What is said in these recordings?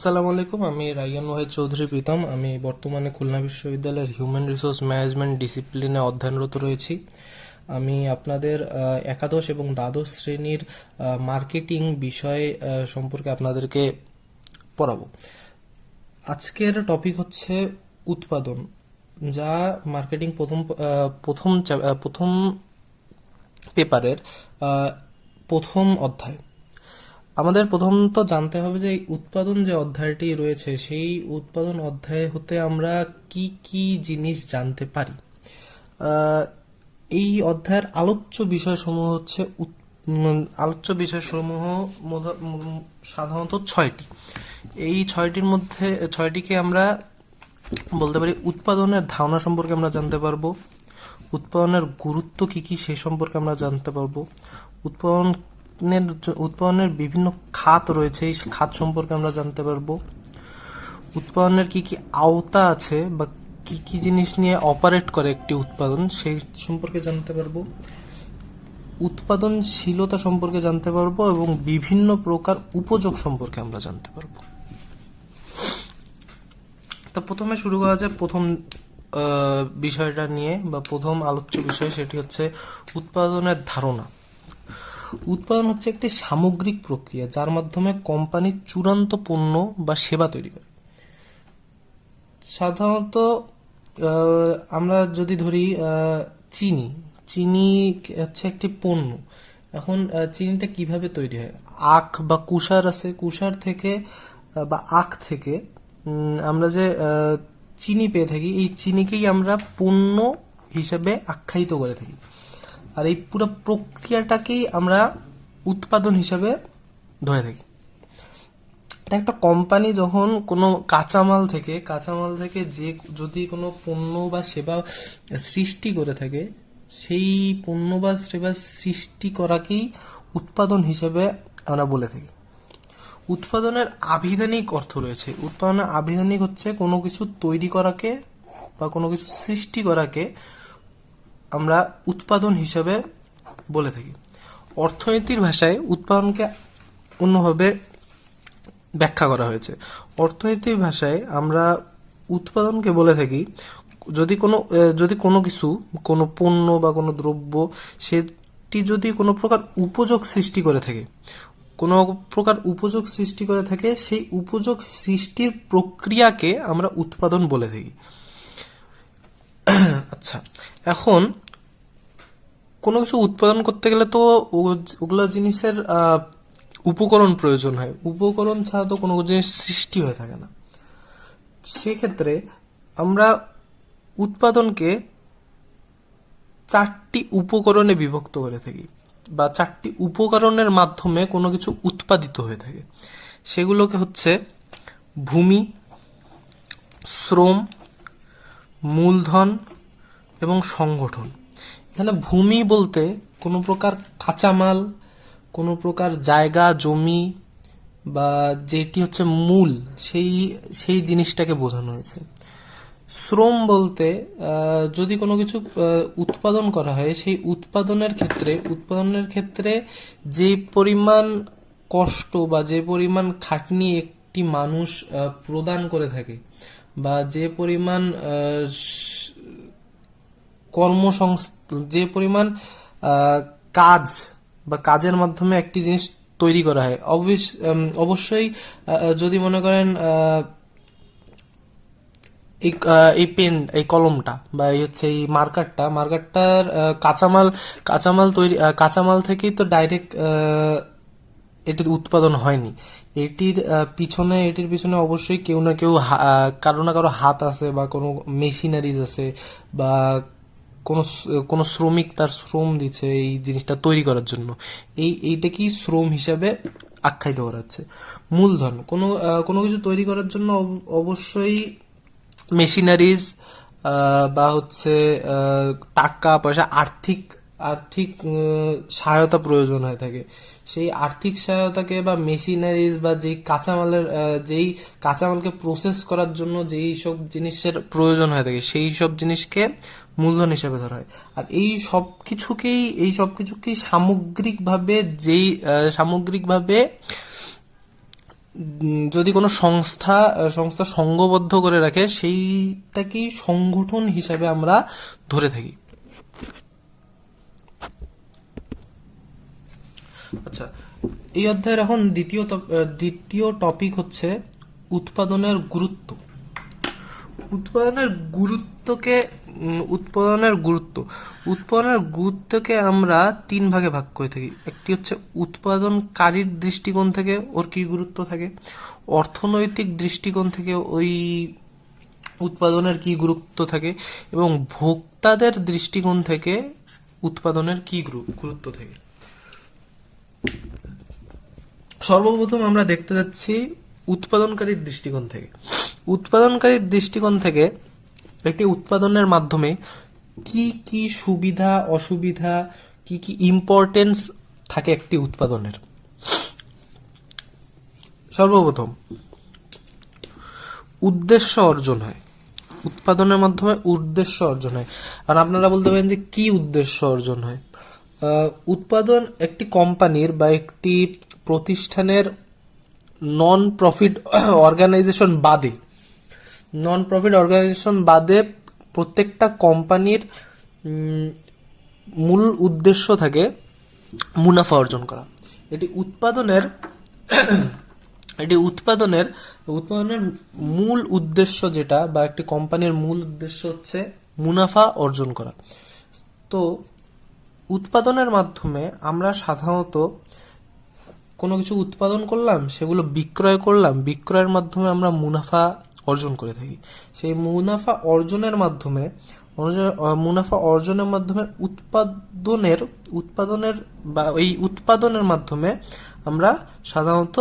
আসসালামু আলাইকুম। আমি রায়্যান ওয়াহিদ চৌধুরী প্রীতম। আমি বর্তমানে খুলনা বিশ্ববিদ্যালয়ের হিউম্যান রিসোর্স ম্যানেজমেন্ট ডিসিপ্লিনে অধ্যয়নরত রয়েছি। আমি আপনাদের একাদশ এবং দ্বাদশ শ্রেণীর মার্কেটিং বিষয় সম্পর্কে আপনাদেরকে পড়াবো। আজকের টপিক হচ্ছে উৎপাদন, যা মার্কেটিং প্রথম পেপারের প্রথম অধ্যায়। আমাদের প্রথমত জানতে হবে যে এই উৎপাদন যে অধ্যায়টি রয়েছে সেই উৎপাদন অধ্যায় হতে আমরা কি কি জিনিস জানতে পারি। আহ, এই অধ্যায়ের আলোচ্য বিষয়সমূহ সাধারণত ছয়টি। এই ছয়টির মধ্যে ছয়টিকে আমরা বলতে পারি উৎপাদনের ধারণা সম্পর্কে আমরা জানতে পারবো, উৎপাদনের গুরুত্ব কি কি সে সম্পর্কে আমরা জানতে পারবো, উৎপাদনের বিভিন্ন খাত রয়েছে এই খাত সম্পর্কে আমরা জানতে পারবো, উৎপাদনের কি কি আওতা আছে বা কি কি জিনিস নিয়ে অপারেট করে একটি উৎপাদন সেই সম্পর্কে জানতে পারবো, উৎপাদনশীলতা সম্পর্কে জানতে পারবো এবং বিভিন্ন প্রকার উপযোগ সম্পর্কে আমরা জানতে পারবো। তো প্রথমে শুরু করা যায় প্রথম বিষয়টা নিয়ে বা প্রথম আলোচ্য বিষয়, সেটি হচ্ছে উৎপাদনের ধারণা। উৎপাদন হচ্ছে একটি সামগ্রিক প্রক্রিয়া যার মাধ্যমে কোম্পানি চূড়ান্ত পণ্য বা সেবা তৈরি করে। সাধারণত আমরা যদি ধরি চিনি, চিনি হচ্ছে একটি পণ্য। এখন চিনিটা কিভাবে তৈরি হয়? আখ বা কুষার আছে, কুষার থেকে বা আখ থেকে আমরা যে চিনি পেয়ে থাকি, এই চিনিকেই আমরা পণ্য হিসেবে আখ্যায়িত করে থাকি। আর এই পুরো প্রক্রিয়াটাকেই আমরা উৎপাদন হিসেবে ধরে থাকি। একটা কোম্পানি যখন কোনো কাঁচামাল থেকে যে যদি কোনো পণ্য বা সেবা সৃষ্টি করে থাকে, সেই পণ্য বা সেবা সৃষ্টি করাকেই উৎপাদন হিসেবে আমরা বলে থাকি। উৎপাদনের আভিধানিক অর্থ রয়েছে। উৎপাদনের আভিধানিক হচ্ছে কোনো কিছু তৈরি করাকে বা কোনো কিছু সৃষ্টি করাকে আমরা উৎপাদন হিসেবে বলে থাকি। অর্থনীতির ভাষায় উৎপাদনকে অন্যভাবে ব্যাখ্যা করা হয়েছে। অর্থনীতির ভাষায় আমরা উৎপাদনকে বলে থাকি যদি কোনো কিছু, কোনো পণ্য বা কোনো দ্রব্য, সেটি যদি কোনো প্রকার উপযোগ সৃষ্টি করে থাকে, কোনো প্রকার উপযোগ সৃষ্টি করে থাকে, সেই উপযোগ সৃষ্টির প্রক্রিয়াকে আমরা উৎপাদন বলে থাকি। আচ্ছা, এখন কোনো কিছু উৎপাদন করতে গেলে তো ওগুলো জিনিসের উপকরণ প্রয়োজন হয়। উপকরণ ছাড়া তো কোনো জিনিস সৃষ্টি হয়ে থাকে না। সেক্ষেত্রে আমরা উৎপাদনকে চারটি উপকরণে বিভক্ত করে থাকি বা চারটি উপকরণের মাধ্যমে কোনো কিছু উৎপাদিত হয়ে থাকে। সেগুলোকে হচ্ছে ভূমি, শ্রম, মূলধন এবং সংগঠন। এখানে ভূমি বলতে কোনো প্রকার কাঁচামাল, কোনো প্রকার জায়গা জমি বা যেটি হচ্ছে মূল, সেই সেই জিনিসটাকে বোঝানো হয়েছে। শ্রম বলতে যদি কোনো কিছু উৎপাদন করা হয়, সেই উৎপাদনের ক্ষেত্রে যে পরিমাণ কষ্ট বা যে পরিমাণ খাটনি একটি মানুষ প্রদান করে থাকে, বা যে পরিমাণ যে পরিমাণ কাজ বা কাজের মাধ্যমে একটি জিনিস তৈরি করা হয়। অবশ্যই যদি মনে করেন এই পেন, এই কলমটা বা এই হচ্ছে এই মার্কারটার কাঁচামাল থেকেই তো ডাইরেক্ট এটির উৎপাদন হয়নি। এটির পিছনে অবশ্যই কেউ না কেউ কারো না কারো হাত আছে বা কোনো মেশিনারিজ আছে বা কোনো কোনো শ্রমিক তার শ্রম দিচ্ছে এই জিনিসটা তৈরি করার জন্য। এইটাকেই শ্রম হিসাবে আখ্যায়িত করা হচ্ছে। মূলধন, কোনো কিছু তৈরি করার জন্য অবশ্যই মেশিনারিজ বা হচ্ছে টাকা পয়সা, আর্থিক আর্থিক সহায়তা প্রয়োজন হয়ে থাকে। সেই আর্থিক সহায়তাকে বা মেশিনারিজ বা যেই কাঁচামালকে প্রসেস করার জন্য যেই সব জিনিসের প্রয়োজন হয়ে থাকে, সেই সব জিনিসকে মূলধন হিসেবে ধরা হয়। আর এই সব কিছুকেই সামগ্রিকভাবে যদি কোনো সংস্থা সংঘবদ্ধ করে রাখে সেইটাকেই সংগঠন হিসাবে আমরা ধরে থাকি। আচ্ছা, এই অধ্যায়ের এখন দ্বিতীয় টপিক হচ্ছে উৎপাদনের গুরুত্ব। উৎপাদনের গুরুত্বকে উৎপাদনের গুরুত্বকে আমরা তিন ভাগে ভাগ করে থাকি। একটি হচ্ছে উৎপাদনকারীর দৃষ্টিকোণ থেকে ওর কি গুরুত্ব থাকে, অর্থনৈতিক দৃষ্টিকোণ থেকে ওই উৎপাদনের কি গুরুত্ব থাকে, এবং ভোক্তাদের দৃষ্টিকোণ থেকে উৎপাদনের কি গুরুত্ব থাকে। সর্বপ্রথম আমরা দেখতে যাচ্ছি উৎপাদনকারীর দৃষ্টিকোণ থেকে একটি উৎপাদনের মাধ্যমে কি কি সুবিধা অসুবিধা, কি কি ইম্পর্টেন্স থাকে একটি উৎপাদনের। সর্বপ্রথম উদ্দেশ্য অর্জন হয়, উৎপাদনের মাধ্যমে উদ্দেশ্য অর্জন হয়। আর আপনারা বলতে পারেন যে কি উদ্দেশ্য অর্জন হয়। উৎপাদন একটি কোম্পানির বা একটি প্রতিষ্ঠানের নন প্রফিট অর্গানাইজেশন বাদে প্রত্যেকটা কোম্পানির মূল উদ্দেশ্য থাকে মুনাফা অর্জন করা। এটি উৎপাদনের মূল উদ্দেশ্য যেটা, বা একটি কোম্পানির মূল উদ্দেশ্য হচ্ছে মুনাফা অর্জন করা। তো উৎপাদনের মাধ্যমে আমরা সাধারণত কোনো কিছু উৎপাদন করলাম, সেগুলো বিক্রয় করলাম, বিক্রয়ের মাধ্যমে আমরা মুনাফা অর্জন করে থাকি। সেই মুনাফা অর্জনের মাধ্যমে উৎপাদনের মাধ্যমে আমরা সাধারণত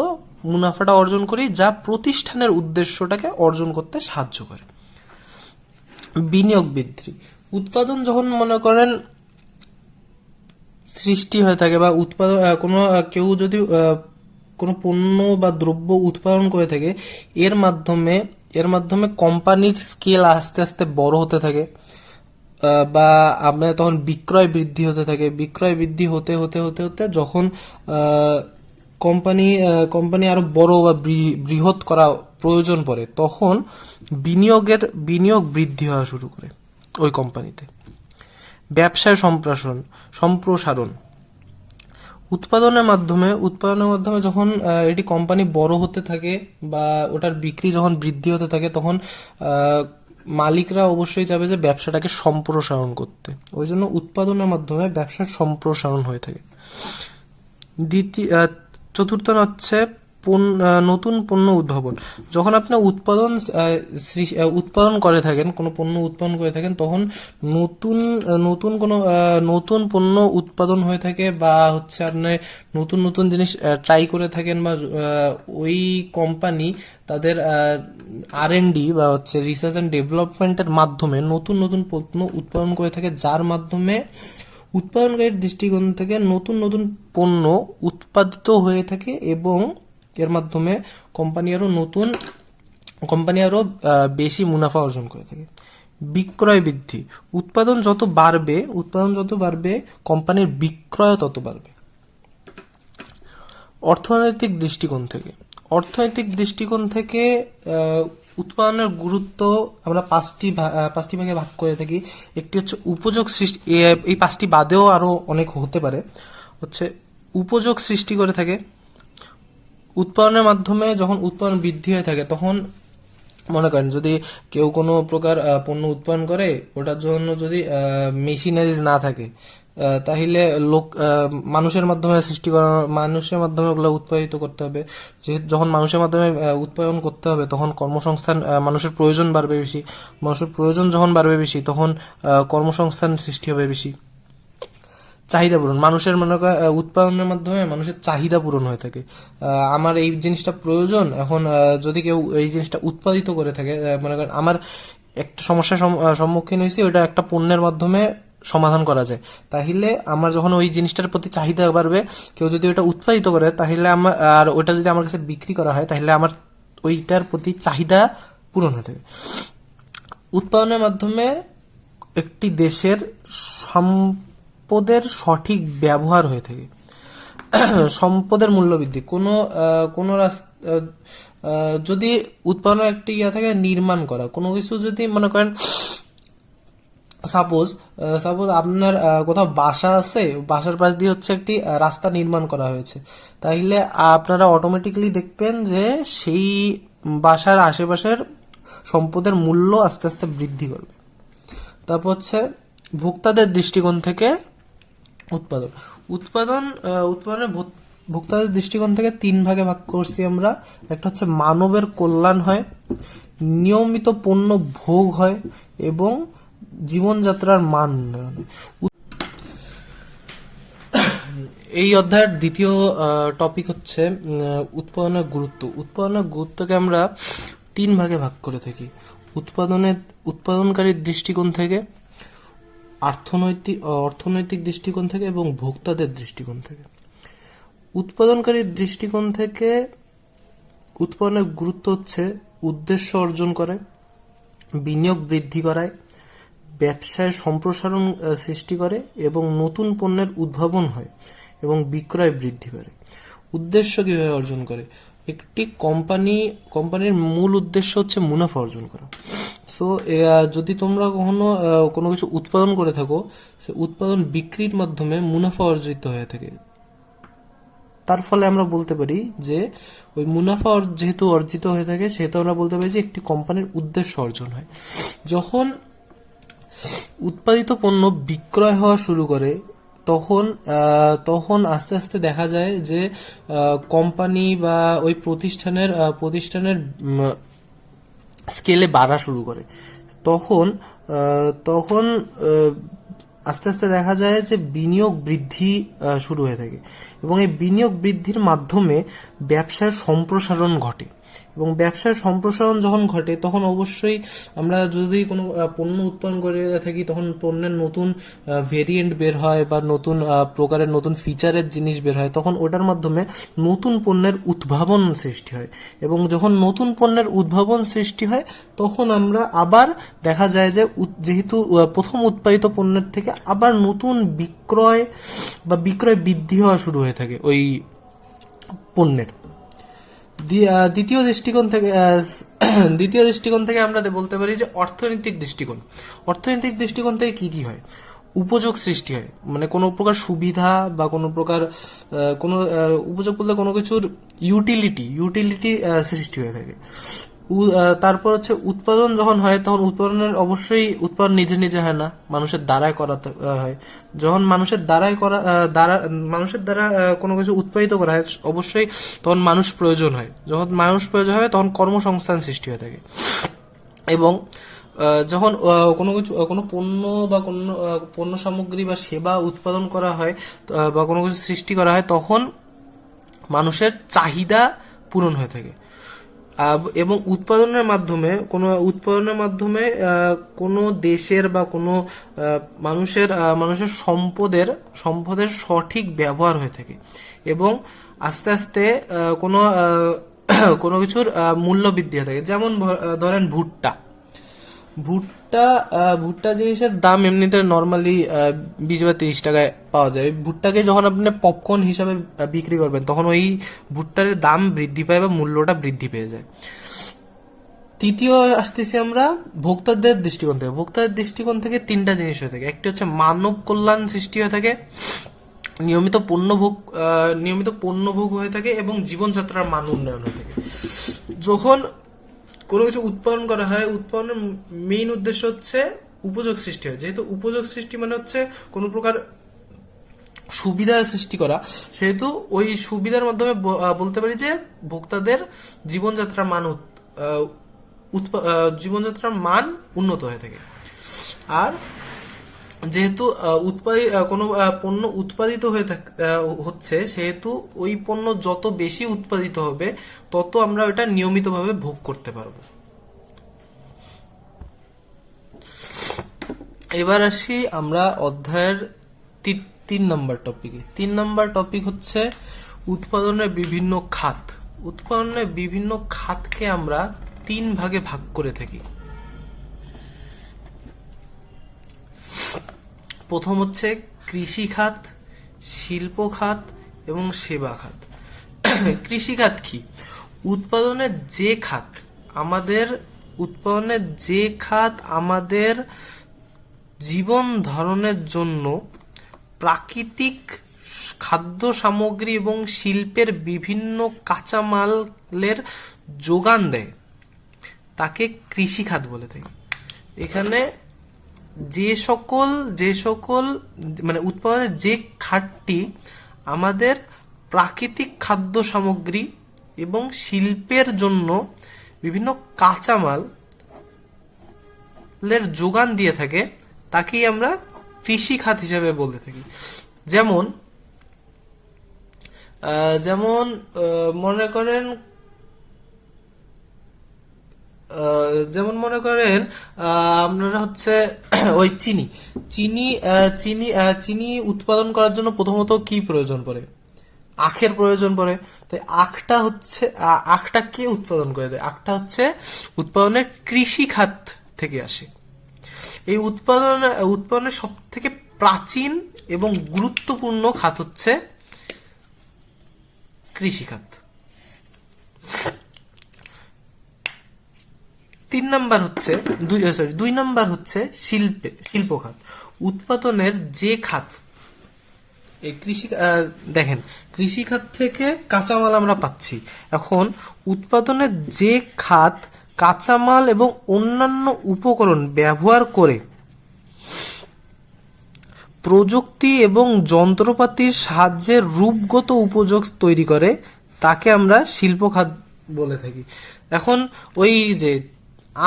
মুনাফাটা অর্জন করি, যা প্রতিষ্ঠানের উদ্দেশ্যটাকে অর্জন করতে সাহায্য করে। বিনিয়োগ বৃদ্ধি। উৎপাদন যখন মনে করেন সৃষ্টি হয়ে থাকে, বা কেউ যদি কোনো পণ্য বা দ্রব্য উৎপাদন করে থাকে, এর মাধ্যমে কোম্পানির স্কেল আস্তে আস্তে বড় হতে থাকে, বা আপনার তখন বিক্রয় বৃদ্ধি হতে থাকে। বিক্রয় বৃদ্ধি হতে হতে হতে হতে যখন কোম্পানি আরো বড় বা বৃহৎ করা প্রয়োজন পড়ে, তখন বিনিয়োগ বৃদ্ধি হওয়া শুরু করে ওই কোম্পানিতে। ব্যবসায় সম্প্রসারণ। উৎপাদনের মাধ্যমে যখন এটি কোম্পানি বড় হতে থাকে বা ওটার বিক্রি যখন বৃদ্ধি হতে থাকে, তখন মালিকরা অবশ্যই চাবে যে ব্যবসাটাকে সম্প্রসারণ করতে। ওই জন্য উৎপাদনের মাধ্যমে ব্যবসার সম্প্রসারণ হয়ে থাকে। চতুর্থ হচ্ছে নতুন পণ্য উদ্ভাবন। যখন আপনি উৎপাদন করে থাকেন, কোনো পণ্য উৎপাদন করে থাকেন, তখন নতুন পণ্য উৎপাদন হয়ে থাকে, বা হচ্ছে আপনি নতুন জিনিস ট্রাই করে থাকেন, বা ওই কোম্পানি তাদের R&D বা হচ্ছে রিসার্চ অ্যান্ড ডেভেলপমেন্টের মাধ্যমে নতুন পণ্য উৎপাদন করে থাকে, যার মাধ্যমে উৎপাদনকারীর দৃষ্টিকোণ থেকে নতুন পণ্য উৎপাদিত হয়ে থাকে, এবং এর মাধ্যমে কোম্পানি আরো বেশি মুনাফা অর্জন করে থাকে। বিক্রয় বৃদ্ধি। উৎপাদন যত বাড়বে কোম্পানির বিক্রয় তত বাড়বে। অর্থনৈতিক দৃষ্টিকোণ থেকে উৎপাদনের গুরুত্ব আমরা পাঁচটি ভাগে ভাগ করে থাকি। একটি হচ্ছে উপযোগ সৃষ্টি, এই পাঁচটি বাদেও আরো অনেক হতে পারে। হচ্ছে উপযোগ সৃষ্টি করে থাকে। উৎপাদনের মাধ্যমে যখন উৎপাদন বৃদ্ধি হয়ে থাকে, তখন মনে করেন যদি কেউ কোনো প্রকার পণ্য উৎপাদন করে, ওটার জন্য যদি মেশিনারিজ না থাকে, তাহলে মানুষের মাধ্যমে ওগুলো উৎপাদিত করতে হবে। যখন মানুষের মাধ্যমে উৎপাদন করতে হবে, তখন কর্মসংস্থান, মানুষের প্রয়োজন বাড়বে বেশি। মানুষের প্রয়োজন যখন বাড়বে বেশি, তখন কর্মসংস্থান সৃষ্টি হবে বেশি। চাহিদা পূরণ। উৎপাদনের মাধ্যমে মানুষের চাহিদা পূরণ হয়ে থাকে। আমার এই জিনিসটা প্রয়োজন, এখন যদি কেউ এই জিনিসটা উৎপাদিত করে থাকে, মনে করেন আমার একটা সমস্যার সম্মুখীন হয়েছি, ওইটা একটা পণ্যের মাধ্যমে সমাধান করা যায়, তাহলে আমার যখন ওই জিনিসটার প্রতি চাহিদা বাড়বে, কেউ যদি ওটা উৎপাদিত করে, তাহলে আর ওইটা যদি আমার কাছে বিক্রি করা হয়, তাহলে আমার ওইটার প্রতি চাহিদা পূরণ হয়ে থাকে। উৎপাদনের মাধ্যমে একটি দেশের সম্পদের সঠিক ব্যবহার হয়ে থাকে। সম্পদের মূল্য বৃদ্ধি, কোনো রাস্তা যদি উৎপাদনের একটি ইয়া থাকে নির্মাণ করা, কোনো কিছু যদি মনে করেন সাপোজ সাপোজ আপনার কোথাও বাসা আছে, বাসার পাশ দিয়ে হচ্ছে একটি রাস্তা নির্মাণ করা হয়েছে, তাইলে আপনারা অটোমেটিকলি দেখবেন যে সেই বাসার আশেপাশের সম্পদের মূল্য আস্তে আস্তে বৃদ্ধি করবে। তারপর হচ্ছে ভোক্তাদের দৃষ্টিকোণ থেকে উৎপাদন উৎপাদন উৎপাদনের ভোক্তাদের দৃষ্টিকোণ থেকে তিন ভাগে ভাগ করছি আমরা। একটা হচ্ছে মানবের কল্যাণ হয়, নিয়মিত পণ্য ভোগ হয় এবং জীবনযাত্রার মান উন্নয়ন হয়। এই অধ্যায়ের দ্বিতীয় টপিক হচ্ছে উৎপাদনের গুরুত্ব। উৎপাদনের গুরুত্বকে আমরা তিন ভাগে ভাগ করে থাকি: উৎপাদনকারীর দৃষ্টিকোণ থেকে, অর্থনৈতিক দৃষ্টিকোণ থেকে এবং ভোক্তাদের দৃষ্টিকোণ থেকে। উৎপাদনকারীর দৃষ্টিকোণ থেকে উৎপাদনের গুরুত্ব হচ্ছে উদ্দেশ্য অর্জন করে, বিনিয়োগ বৃদ্ধি করায়, ব্যবসায় সম্প্রসারণ সৃষ্টি করে এবং নতুন পণ্যের উদ্ভাবন হয় এবং বিক্রয় বৃদ্ধি পায়। উদ্দেশ্য কিভাবে অর্জন করে? একটি কোম্পানির মূল উদ্দেশ্য হচ্ছে মুনাফা অর্জন করা। সো যদি তোমরা কখনো কোনো কিছু উৎপাদন করে থাকো, সে উৎপাদন বিক্রির মাধ্যমে মুনাফা অর্জিত হয়ে থাকে। তার ফলে আমরা বলতে পারি যে ওই মুনাফা যেহেতু অর্জিত হয়ে থাকে, সেহেতু আমরা বলতে পারি যে একটি কোম্পানির উদ্দেশ্য অর্জন হয়। যখন উৎপাদিত পণ্য বিক্রয় হওয়া শুরু করে, তখন আস্তে আস্তে দেখা যায় যে কোম্পানি বা ওই প্রতিষ্ঠানের স্কেলে বাড়া শুরু করে। তখন তখন আস্তে আস্তে দেখা যায় যে বিনিয়োগ বৃদ্ধি শুরু হয়ে থাকে এবং এই বিনিয়োগ বৃদ্ধির মাধ্যমে ব্যবসার সম্প্রসারণ ঘটে। এবং ব্যবসার সম্প্রসারণ যখন ঘটে, তখন অবশ্যই আমরা যদি কোনো পণ্য উৎপাদন করে থাকি, তখন পণ্যের নতুন ভেরিয়েন্ট বের হয় বা নতুন প্রকারের নতুন ফিচারের জিনিস বের হয়, তখন ওটার মাধ্যমে নতুন পণ্যের উদ্ভাবন সৃষ্টি হয়। এবং যখন নতুন পণ্যের উদ্ভাবন সৃষ্টি হয়, তখন আমরা আবার দেখা যায় যে যেহেতু প্রথম উৎপাদিত পণ্যের থেকে আবার নতুন বিক্রয় বৃদ্ধি হওয়া শুরু হয়ে থাকে ওই পণ্যের। দ্বিতীয় দৃষ্টিকোণ থেকে আমরা বলতে পারি যে অর্থনৈতিক দৃষ্টিকোণ থেকে কি কি হয়? উপযোগ সৃষ্টি হয়, মানে কোনো প্রকার সুবিধা বা কোনো প্রকার উপযোগ বলতে কোনো কিছুর ইউটিলিটি সৃষ্টি হয়ে থাকে। তারপর হচ্ছে উৎপাদন যখন হয়, তখন উৎপাদন নিজে হয় না, মানুষের দ্বারাই করাতে হয়। যখন মানুষের দ্বারা কোনো কিছু উৎপাদিত করা হয়, অবশ্যই তখন মানুষ প্রয়োজন হয়। যখন মানুষ প্রয়োজন হয়, তখন কর্মসংস্থান সৃষ্টি হয়ে থাকে। এবং যখন কোনো পণ্য বা কোনো পণ্য সামগ্রী বা সেবা উৎপাদন করা হয় বা কোনো কিছু সৃষ্টি করা হয়, তখন মানুষের চাহিদা পূরণ হয়ে থাকে। এবং উৎপাদনের মাধ্যমে কোনো দেশের বা কোনো মানুষের সম্পদের সঠিক ব্যবহার হয়ে থাকে এবং আস্তে আস্তে কোনো কিছুর মূল্য বৃদ্ধি হয়ে থাকে। যেমন ধরেন ভুট্টা জিনিসের দাম এমনিতে নর্মালি 20 বা 30 টাকায় পাওয়া যায়। ভুট্টাকে যখন আপনি পপকর্ন হিসাবে বিক্রি করবেন, তখন ওই ভুট্টার দাম বৃদ্ধি পায় বা মূল্যটা বৃদ্ধি পেয়ে যায়। তৃতীয় আসতেছি আমরা ভোক্তাদের দৃষ্টিকোণ থেকে তিনটা জিনিস হয়ে থাকে। একটি হচ্ছে মানব কল্যাণ সৃষ্টি হয়ে থাকে, নিয়মিত পণ্য ভোগ হয়ে থাকে এবং জীবনযাত্রার মান উন্নয়ন হয়ে থাকে। যখন কোনো কিছু উৎপাদন করা হয়, উৎপাদনের মেইন উদ্দেশ্য হচ্ছে উপযোগ সৃষ্টি হয়। যেহেতু উপযোগ সৃষ্টি মানে হচ্ছে কোনো প্রকার সুবিধা সৃষ্টি করা, সেহেতু ওই সুবিধার মাধ্যমে বলতে পারি যে ভোক্তাদের জীবনযাত্রার মান উন্নত হয়ে থাকে। আর যেহেতু কোনো পণ্য উৎপাদিত হচ্ছে, সেহেতু ওই পণ্য যত বেশি উৎপাদিত হবে, তত আমরা ওটা নিয়মিতভাবে ভোগ করতে পারবো। এবার আসি আমরা অধ্যায়ের 3 নম্বর টপিকে। 3 নম্বর টপিক হচ্ছে উৎপাদনের বিভিন্ন খাত। উৎপাদনের বিভিন্ন খাতকে আমরা 3 ভাগে ভাগ করে থাকি। প্রথম হচ্ছে কৃষি খাত, শিল্প খাত এবং সেবা খাত। কৃষিখাত কি? উৎপাদনের যে খাত আমাদের উৎপাদনের যে খাত আমাদের জীবন ধারণের জন্য প্রাকৃতিক খাদ্য সামগ্রী এবং শিল্পের বিভিন্ন কাঁচামালের যোগান দেয়, তাকে কৃষিখাত বলে থাকি। এখানে যে সকল মানে উৎপাদনের যে খাতটি আমাদের প্রাকৃতিক খাদ্য সামগ্রী এবং শিল্পের জন্য বিভিন্ন কাঁচামালের যোগান দিয়ে থাকে, তাকেই আমরা কৃষি খাত হিসেবে বলতে থাকি। যেমন যেমন মনে করেন আপনারা হচ্ছে ওই চিনি চিনি চিনি চিনি উৎপাদন করার জন্য প্রথমত কি প্রয়োজন পড়ে? আখের প্রয়োজন পড়ে। তাই আখটা কে উৎপাদন করে দেয়? আখটা হচ্ছে উৎপাদনের কৃষি খাত থেকে আসে। এই উৎপাদনের সব থেকে প্রাচীন এবং গুরুত্বপূর্ণ খাত হচ্ছে কৃষি খাত। 2 নাম্বার হচ্ছে শিল্প খাত। উৎপাদনের যে খাত এই দেখেন, কৃষি খাত থেকে কাঁচামাল আমরা পাচ্ছি। এখন উৎপাদনের যে খাত কাঁচামাল এবং অন্যান্য উপকরণ ব্যবহার করে প্রযুক্তি এবং যন্ত্রপাতির সাহায্যে রূপগত উপযোগ তৈরি করে, তাকে আমরা শিল্প খাত বলে থাকি। এখন ওই যে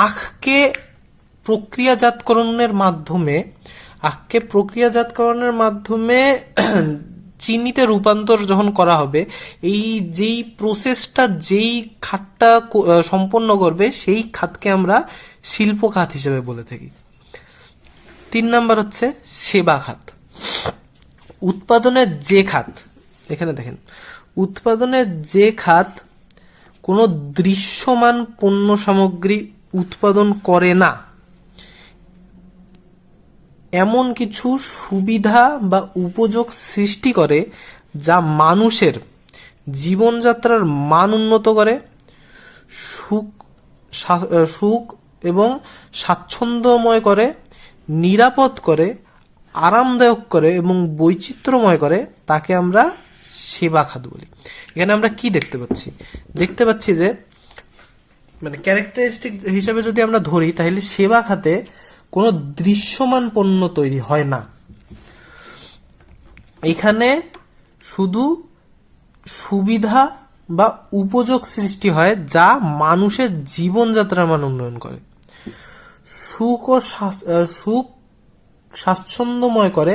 আখকে প্রক্রিয়াজাতকরণের মাধ্যমে চিনিতে রূপান্তর যখন করা হবে, এই যেই প্রসেসটা যেই খাতটা সম্পন্ন করবে, সেই খাতকে আমরা শিল্প খাত হিসেবে বলে থাকি। 3 নাম্বার হচ্ছে সেবা খাত। উৎপাদনের যে খাত, এখানে দেখেন, উৎপাদনের যে খাত কোনো দৃশ্যমান পণ্য সামগ্রী উৎপাদন করে না, এমন কিছু সুবিধা বা উপযোগ সৃষ্টি করে যা মানুষের জীবনযাত্রার মান উন্নত করে, সুখ এবং স্বাচ্ছন্দ্যময় করে, নিরাপদ করে, আরামদায়ক করে এবং বৈচিত্র্যময় করে, তাকে আমরা সেবা খাত বলি। এখানে আমরা কি দেখতে পাচ্ছি যে মানে ক্যারেক্টারিস্টিক হিসেবে যদি আমরা ধরি, তাহলে সেবা খাতে কোনো দৃশ্যমান পণ্য তৈরি হয় না। এখানে শুধু সুবিধা বা উপযোগ সৃষ্টি হয় যা মানুষের জীবনযাত্রার মান উন্নয়ন করে, সুখ স্বাচ্ছন্দ্যময় করে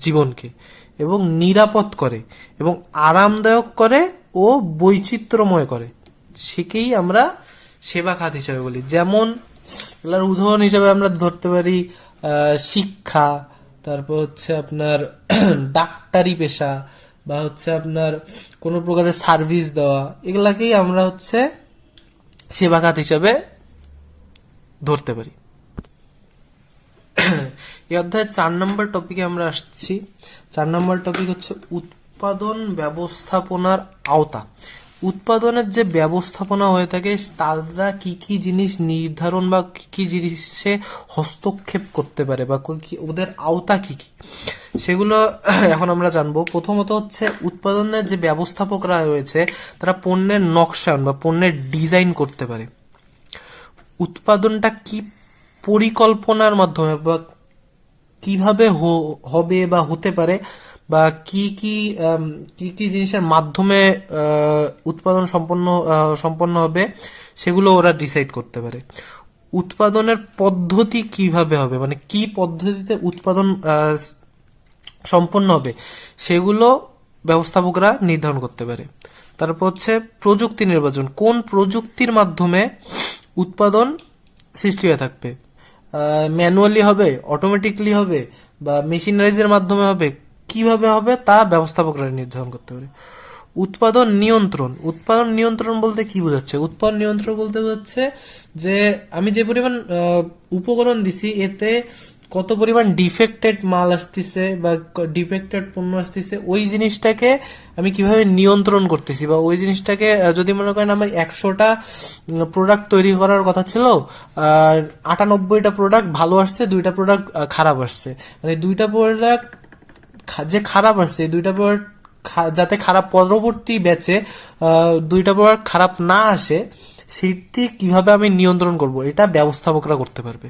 জীবনকে, এবং নিরাপদ করে এবং আরামদায়ক করে ও বৈচিত্র্যময় করে, সেকেই আমরা সেবা খাত হিসেবে বলি। যেমন এর উদাহরণ হিসেবে আমরা ধরতে পারি শিক্ষা, তারপর হচ্ছে আপনার ডাক্তারি পেশা, বা হচ্ছে আপনার কোনো প্রকারের সার্ভিস দেওয়া, এগুলাকেই আমরা হচ্ছে সেবা খাত হিসেবে ধরতে পারি। এই অধ্যায়ের 4 নম্বর টপিকে আমরা আসছি। 4 নম্বর টপিক হচ্ছে উৎপাদন ব্যবস্থাপনার আওতা। উৎপাদনের যে ব্যবস্থাপনা হয়ে থাকে, তারা কি কি জিনিস নির্ধারণ বা কি কি জিনিসে হস্তক্ষেপ করতে পারে, বা ওদের আওতা কি কি, সেগুলো এখন আমরা জানবো। প্রথমত হচ্ছে উৎপাদনের যে ব্যবস্থাপকরা রয়েছে, তারা পণ্যের নকশায়ন বা পণ্যের ডিজাইন করতে পারে। উৎপাদনটা কি পরিকল্পনার মাধ্যমে বা কিভাবে হবে বা হতে পারে, বা কি কি জিনিসের মাধ্যমে উৎপাদন সম্পন্ন হবে, সেগুলো ওরা ডিসাইড করতে পারে। উৎপাদনের পদ্ধতি কিভাবে হবে, মানে কি পদ্ধতিতে উৎপাদন সম্পন্ন হবে, সেগুলো ব্যবস্থাপকরা নির্ধারণ করতে পারে। তারপর হচ্ছে প্রযুক্তি নির্বাচন, কোন প্রযুক্তির মাধ্যমে উৎপাদন সৃষ্টি হয়ে থাকবে, ম্যানুয়ালি হবে, অটোমেটিকলি হবে, বা মেশিনারিজের মাধ্যমে হবে, কিভাবে হবে, তা ব্যবস্থাপকরা নির্ধারণ করতে পারে। উৎপাদন নিয়ন্ত্রণ বলতে কি বোঝাচ্ছে? উৎপাদন নিয়ন্ত্রণ বলতে বোঝাচ্ছে যে আমি যে পরিমাণ উপকরণ দিছি, এতে কত পরিমাণ ডিফেক্টেড মাল আসতেছে বা ডিফেক্টেড পণ্য আসতেছে, ওই জিনিসটাকে আমি কিভাবে নিয়ন্ত্রণ করতেছি, বা ওই জিনিসটাকে যদি মনে করেন আমার 100টা প্রোডাক্ট তৈরি করার কথা ছিল, আর 98টা প্রোডাক্ট ভালো আসছে, 2টা প্রোডাক্ট খারাপ আসছে, মানে 2টা প্রোডাক্ট যে খারাপ আসছে, 2টা প্রোডাক্ট যাতে খারাপ পরবর্তী ব্যাচে 2টা প্রোডাক্ট খারাপ না আসে, সেটি কিভাবে আমি নিয়ন্ত্রণ করব, এটা ব্যবস্থাপকরা করতে পারবে।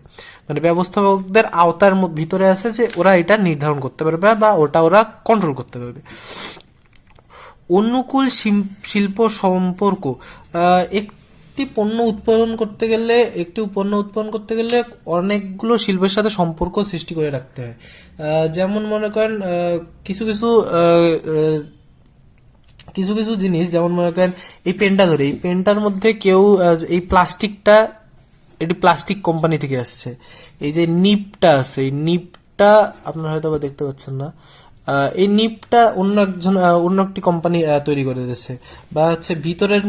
মানে ব্যবস্থাপকদের আওতার ভিতরে আছে যে ওরা এটা নির্ধারণ করতে পারবে বা ওরা কন্ট্রোল করতে পারবে। অনুকূল শিল্প সম্পর্ক, একটি পণ্য উৎপাদন করতে গেলে অনেকগুলো শিল্পের সাথে সম্পর্ক সৃষ্টি করে রাখতে হয়। যেমন মনে করেন কিছু কিছু কিছু কিছু জিনিস, যেমন মনে করেন এই পেনটা ধরে, এই পেনটার মধ্যে কেউ এই প্লাস্টিকটা, এটি প্লাস্টিক কোম্পানি থেকে আসছে। এই যে নিপটা আছে, এই নিপটা আপনারা হয়তো বা দেখতে পাচ্ছেন না, এই নিপটা অন্য একটি কোম্পানি তৈরি করে দিয়েছে, বা হচ্ছে ভিতরের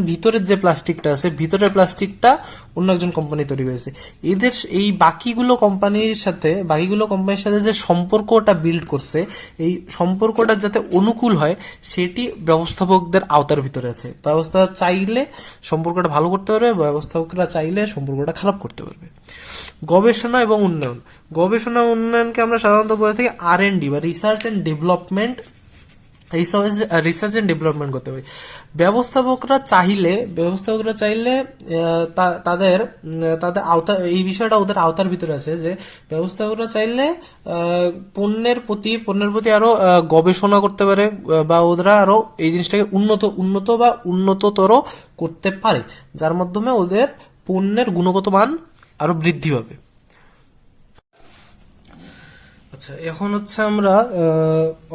যে প্লাস্টিকটা আছে, ভিতরের প্লাস্টিকটা অন্য একজন কোম্পানি তৈরি করেছে। এদের এই বাকিগুলো কোম্পানির সাথে যে সম্পর্কটা বিল্ড করছে, এই সম্পর্কটা যাতে অনুকূল হয়, সেটি ব্যবস্থাপকদের আওতার ভিতরে আছে। ব্যবস্থা চাইলে সম্পর্কটা ভালো করতে পারবে, ব্যবস্থাপকরা চাইলে সম্পর্কটা খারাপ করতে পারবে। গবেষণা এবং উন্নয়ন, গবেষণা উন্নয়নকে আমরা সাধারণত বলে থাকি R&D বা রিসার্চ এন্ড ডেভেলপমেন্ট করতে পারি। ব্যবস্থাপকরা চাইলে তাদের আওতা, এই বিষয়টা ওদের আওতার ভিতরে আছে যে ব্যবস্থাপকরা চাইলে পণ্যের প্রতি আরো গবেষণা করতে পারে, বা ওরা আরো এই জিনিসটাকে উন্নত বা উন্নততর করতে পারে, যার মাধ্যমে ওদের পণ্যের গুণগত মান আরো বৃদ্ধি পাবে। আচ্ছা, এখন হচ্ছে আমরা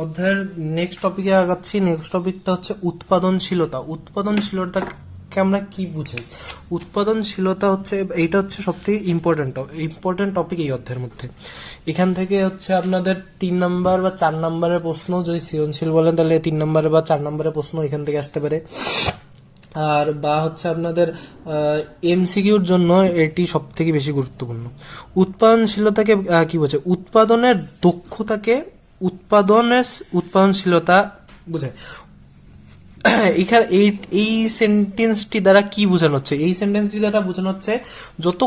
অধ্যায়ের নেক্সট টপিকে আগাচ্ছি। নেক্সট টপিকটা হচ্ছে উৎপাদনশীলতা। উৎপাদনশীলতাকে আমরা কি বুঝাই? উৎপাদনশীলতা হচ্ছে, এইটা হচ্ছে সবথেকে ইম্পর্টেন্ট টপিক এই অধ্যায়ের মধ্যে। এখান থেকে হচ্ছে আপনাদের 3 নাম্বার বা 4 নাম্বারের প্রশ্ন, যদি সৃজনশীল বলেন তাহলে 3 নাম্বার বা 4 নাম্বারের প্রশ্ন এখান থেকে আসতে পারে। আর বা হচ্ছে আপনাদের MCQর জন্য এটি সব থেকে বেশি গুরুত্বপূর্ণ। উৎপাদনশীলতাকে কি বোঝে? উৎপাদনের দক্ষতাকে উৎপাদনশীলতা বোঝায়। এখানে এই সেন্টেন্সটি দ্বারা কি বোঝানো হচ্ছে? এই সেন্টেন্সটি দ্বারা বোঝানো হচ্ছে যত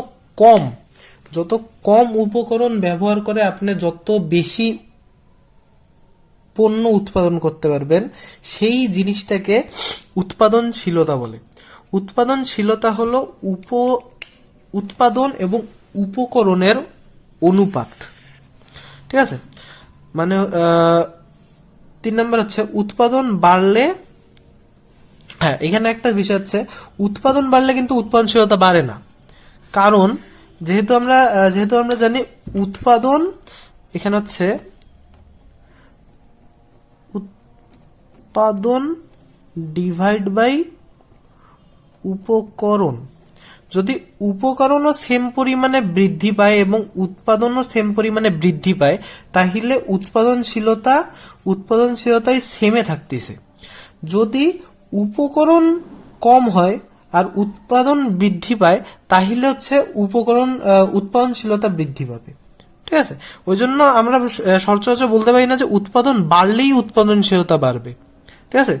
কম উপকরণ ব্যবহার করে আপনি যত বেশি পণ্য উৎপাদন করতে পারবেন, সেই জিনিসটাকে উৎপাদনশীলতা বলে। উৎপাদনশীলতা হলো উৎপাদন এবং উপকরণের অনুপাত। ঠিক আছে, মানে 3 নম্বর হচ্ছে উৎপাদন বাড়লে, হ্যাঁ এখানে একটা বিষয় হচ্ছে উৎপাদন বাড়লে কিন্তু উৎপাদনশীলতা বাড়ে না। কারণ যেহেতু আমরা জানি উৎপাদন, এখানে হচ্ছে উৎপাদন ডিভাইড বাই উপকরণ। যদি উপকরণও সেম পরিমাণে বৃদ্ধি পায় এবং উৎপাদনও সেম পরিমাণে বৃদ্ধি পায়, তাহলে উৎপাদনশীলতাই সেমে থাকতেছে। যদি উপকরণ কম হয় আর উৎপাদন বৃদ্ধি পায়, তাহলে হচ্ছে উৎপাদনশীলতা বৃদ্ধি পাবে। ঠিক আছে, ওই জন্য আমরা সচরাচর বলতে পারি না যে উৎপাদন বাড়লেই উৎপাদনশীলতা বাড়বে। ঠিক আছে,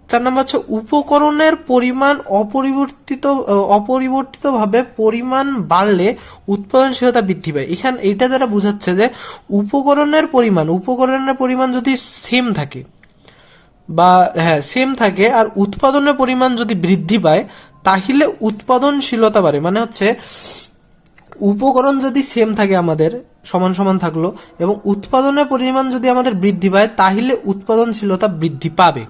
4 নম্বর হচ্ছে উপকরণের পরিমাণ অপরিবর্তিতভাবে পরিমাণ বাড়লে উৎপাদনশীলতা বৃদ্ধি পায়। এখানে এইটা দ্বারা বোঝাচ্ছে যে উপকরণের পরিমাণ যদি সেম থাকে, বা সেম থাকে, আর উৎপাদনের পরিমাণ যদি বৃদ্ধি পায়, তাহলে উৎপাদনশীলতা বাড়ে। মানে হচ্ছে উপকরণ যদি সেম থাকে, আমাদের সমান থাকলো, এবং উৎপাদনের পরিমাণ যদি আমাদের বৃদ্ধি পায়, তাহলে উৎপাদনশীলতা বৃদ্ধি পাবে।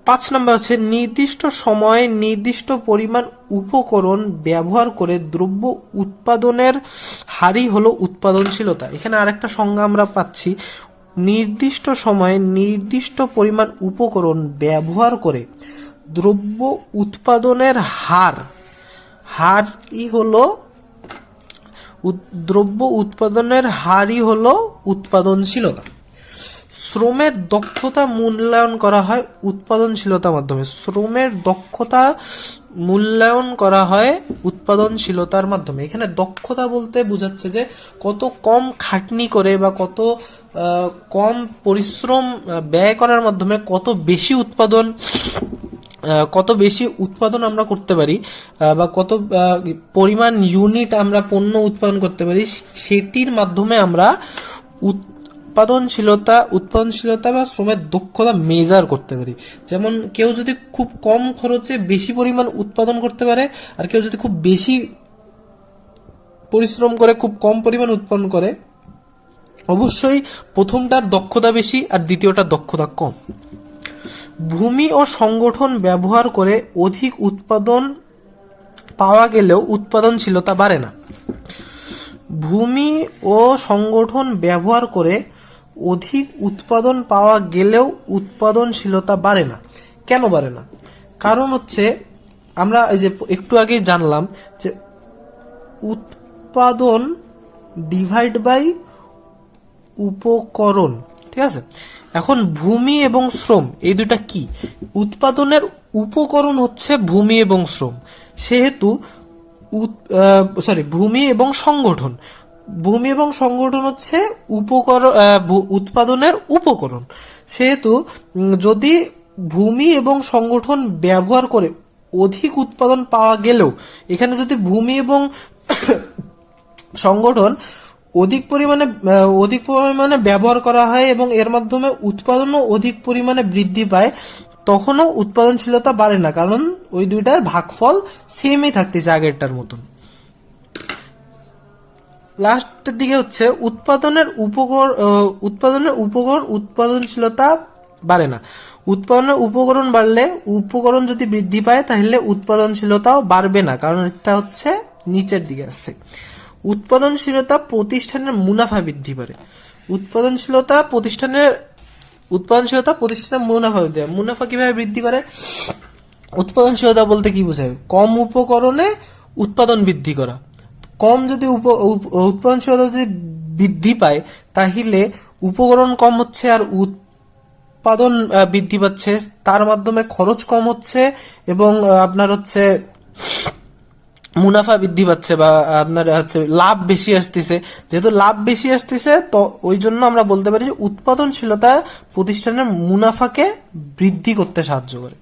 5 নম্বর হচ্ছে নির্দিষ্ট সময়ে নির্দিষ্ট পরিমাণ উপকরণ ব্যবহার করে দ্রব্য উৎপাদনের হারই হলো উৎপাদনশীলতা। এখানে আরেকটা সংজ্ঞা আমরা পাচ্ছি, নির্দিষ্ট সময়ে নির্দিষ্ট পরিমাণ উপকরণ ব্যবহার করে দ্রব্য উৎপাদনের দ্রব্য উৎপাদনের হারই হলো উৎপাদনশীলতা। শ্রমের দক্ষতা মূল্যায়ন করা হয় উৎপাদনশীলতার মাধ্যমে। শ্রমের দক্ষতা মূল্যায়ন করা হয় উৎপাদনশীলতার মাধ্যমে। এখানে দক্ষতা বলতে বোঝাচ্ছে যে কত কম খাটনি করে বা কত কম পরিশ্রম ব্যয় করার মাধ্যমে কত বেশি উৎপাদন আমরা করতে পারি, বা কত পরিমাণ ইউনিট আমরা পণ্য উৎপাদন করতে পারি, সেটির মাধ্যমে আমরা উৎপাদনশীলতা বা শ্রমের দক্ষতা মেজার করতে পারি। যেমন কেউ যদি খুব কম খরচে বেশি পরিমাণ উৎপাদন করতে পারে, আর কেউ যদি খুব বেশি পরিশ্রম করে খুব কম পরিমাণ উৎপাদন করে, অবশ্যই প্রথমটার দক্ষতা বেশি আর দ্বিতীয়টার দক্ষতা কম। ভূমি ও সংগঠন ব্যবহার করে অধিক উৎপাদন পাওয়া গেলেও উৎপাদনশীলতা বাড়ে না। ভূমি ও সংগঠন ব্যবহার করে অধিক উৎপাদন পাওয়া গেলেও উৎপাদনশীলতা বাড়ে না। কেন বাড়ে না? কারণ হচ্ছে আমরা এই যে একটু আগেই জানলাম যে উৎপাদন ডিভাইড বাই উপকরণ, ঠিক আছে। এখন ভূমি এবং শ্রম এই দুইটা কি? উৎপাদনের উপকরণ হচ্ছে ভূমি এবং শ্রম, সেহেতু ভূমি এবং সংগঠন হচ্ছে উৎপাদনের উপকরণ। সেহেতু যদি ভূমি এবং সংগঠন ব্যবহার করে অধিক উৎপাদন পাওয়া গেলেও, এখানে যদি ভূমি এবং সংগঠন অধিক পরিমাণে ব্যবহার করা হয় এবং এর মাধ্যমে উৎপাদনও অধিক পরিমাণে বৃদ্ধি পায়, তখনও উৎপাদনশীলতা বাড়ে না, কারণ ওই দুইটার ভাগফল সেমই থাকতেছে আগেরটার মতন। লাস্টের দিকে হচ্ছে উৎপাদনের উপকরণ উৎপাদনশীলতা বাড়ে না। উৎপাদনের উপকরণ বাড়লে, উপকরণ যদি বৃদ্ধি পায় তাহলে উৎপাদনশীলতাও বাড়বে না, কারণ এটা হচ্ছে নিচের দিকে আছে। উৎপাদনশীলতা প্রতিষ্ঠানের মুনাফা বৃদ্ধি করে। উৎপাদনশীলতা প্রতিষ্ঠানের মুনাফা বৃদ্ধি করে। মুনাফা কিভাবে বৃদ্ধি করে? উৎপাদনশীলতা বলতে কি বোঝায়? কম উপকরণে উৎপাদন বৃদ্ধি করা। কম যদি উৎপাদনশীলতা যদি বৃদ্ধি পায়, তাহলে উপকরণ কম হচ্ছে আর উৎপাদন বৃদ্ধি পাচ্ছে, তার মাধ্যমে খরচ কম হচ্ছে এবং আপনার হচ্ছে মুনাফা বৃদ্ধি পাচ্ছে, বা আপনার হচ্ছে লাভ বেশি আসতেছে। যেহেতু লাভ বেশি আসতেছে, তো ওই জন্য আমরা বলতে পারি যে উৎপাদনশীলতা প্রতিষ্ঠানের মুনাফাকে বৃদ্ধি করতে সাহায্য করে।